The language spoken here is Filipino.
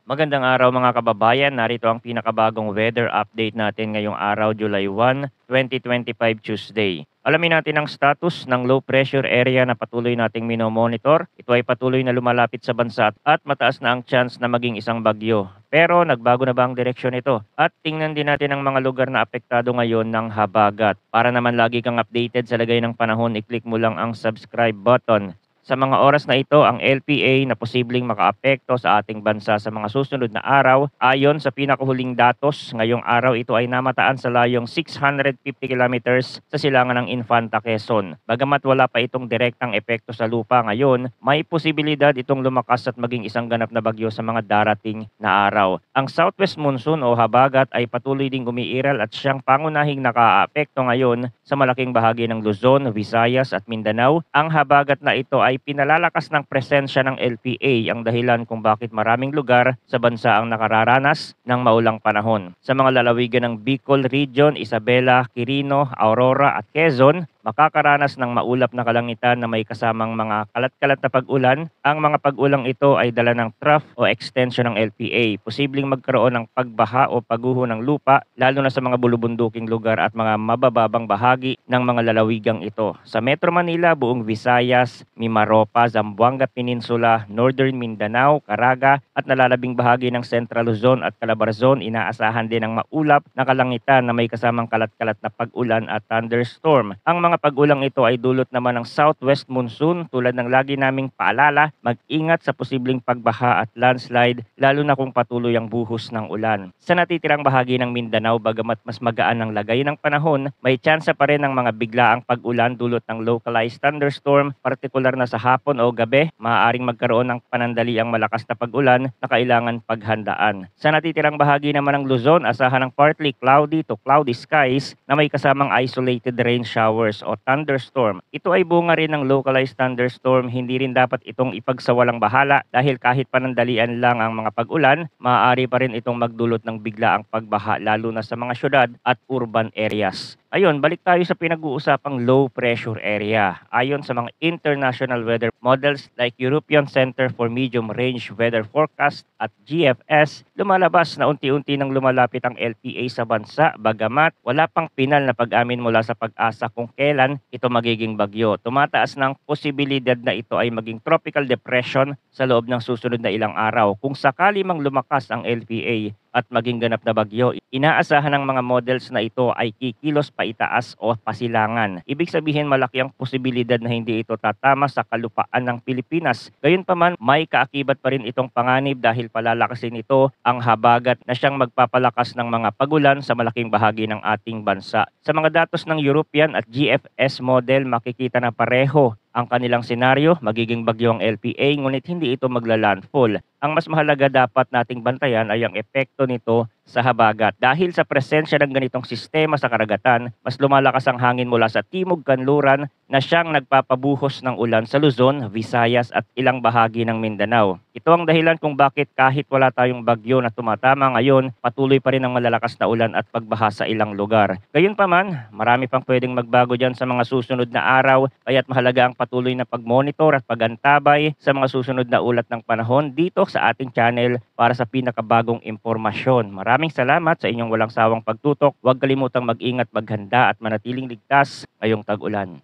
Magandang araw mga kababayan, narito ang pinakabagong weather update natin ngayong araw July 1, 2025 Tuesday. Alamin natin ang status ng low pressure area na patuloy nating minomonitor. Ito ay patuloy na lumalapit sa bansa at mataas na ang chance na maging isang bagyo. Pero nagbago na ba ang direksyon ito? At tingnan din natin ang mga lugar na apektado ngayon ng habagat. Para naman lagi kang updated sa lagay ng panahon, i-click mo lang ang subscribe button. Sa mga oras na ito, ang LPA na posibleng makaapekto sa ating bansa sa mga susunod na araw, ayon sa pinakahuling datos, ngayong araw ito ay namataan sa layong 650 kilometers sa silangan ng Infanta Quezon. Bagamat wala pa itong direktang epekto sa lupa ngayon, may posibilidad itong lumakas at maging isang ganap na bagyo sa mga darating na araw. Ang southwest monsoon o habagat ay patuloy ding umiiral at siyang pangunahing nakaaapekto ngayon sa malaking bahagi ng Luzon, Visayas at Mindanao. Ang habagat na ito ay pinalalakas ng presensya ng LPA ang dahilan kung bakit maraming lugar sa bansa ang nakararanas ng maulang panahon. Sa mga lalawigan ng Bicol Region, Isabela, Quirino, Aurora at Quezon, makakaranas ng maulap na kalangitan na may kasamang mga kalat-kalat na pag-ulan. Ang mga pag-ulang ito ay dala ng trough o extension ng LPA. Posibleng magkaroon ng pagbaha o pagguho ng lupa, lalo na sa mga bulubunduking lugar at mga mabababang bahagi ng mga lalawigang ito. Sa Metro Manila, buong Visayas, Mimaropa, Zamboanga Peninsula, Northern Mindanao, Caraga at nalalabing bahagi ng Central Luzon at Calabarzon, inaasahan din ang maulap na kalangitan na may kasamang kalat-kalat na pag-ulan at thunderstorm. Ang mga pag-ulang ito ay dulot naman ng southwest monsoon. Tulad ng lagi naming paalala, mag-ingat sa posibleng pagbaha at landslide, lalo na kung patuloy ang buhos ng ulan. Sa natitirang bahagi ng Mindanao, bagamat mas magaan ang lagay ng panahon, may tsansa pa rin ng mga biglaang pag-ulan dulot ng localized thunderstorm, partikular na sa hapon o gabi. Maaaring magkaroon ng panandaliang malakas na pag-ulan na kailangan paghandaan. Sa natitirang bahagi naman ng Luzon, asahan ng partly cloudy to cloudy skies na may kasamang isolated rain showers o thunderstorm. Ito ay bunga rin ng localized thunderstorm. Hindi rin dapat itong ipagsawalang bahala dahil kahit panandalian lang ang mga pag-ulan, maaari pa rin itong magdulot ng biglaang pagbaha lalo na sa mga syudad at urban areas. Ayun, balik tayo sa pinag-uusapang low pressure area. Ayon sa mga international weather models like European Center for Medium Range Weather Forecast at GFS, lumalabas na unti-unti nang lumalapit ang LPA sa bansa, bagamat wala pang pinal na pag-amin mula sa pag-asa kung kailan ito magiging bagyo. Tumataas ng posibilidad na ito ay maging tropical depression sa loob ng susunod na ilang araw. Kung sakali mang lumakas ang LPA at maging ganap na bagyo, inaasahan ng mga models na ito ay kikilos paitaas o pasilangan. Ibig sabihin malaki ang posibilidad na hindi ito tatama sa kalupaan ng Pilipinas. Gayunpaman, may kaakibat pa rin itong panganib dahil palalakasin ito ang habagat na siyang magpapalakas ng mga pagulan sa malaking bahagi ng ating bansa. Sa mga datos ng European at GFS model, makikita na pareho ang kanilang senaryo, magiging bagyo ang LPA ngunit hindi ito magla-landfall. Ang mas mahalaga dapat nating bantayan ay ang epekto nito sa habagat. Dahil sa presensya ng ganitong sistema sa karagatan, mas lumalakas ang hangin mula sa timog kanluran na siyang nagpapabuhos ng ulan sa Luzon, Visayas at ilang bahagi ng Mindanao. Ito ang dahilan kung bakit kahit wala tayong bagyo na tumatama ngayon, patuloy pa rin ang malalakas na ulan at pagbaha sa ilang lugar. Gayunpaman, marami pang pwedeng magbago dyan sa mga susunod na araw, kaya't mahalaga ang patuloy na pagmonitor at pagantabay sa mga susunod na ulat ng panahon dito sa ating channel para sa pinakabagong impormasyon. Maraming salamat sa inyong walang sawang pagtutok. Huwag kalimutang mag-ingat, maghanda at manatiling ligtas ngayong tag-ulan.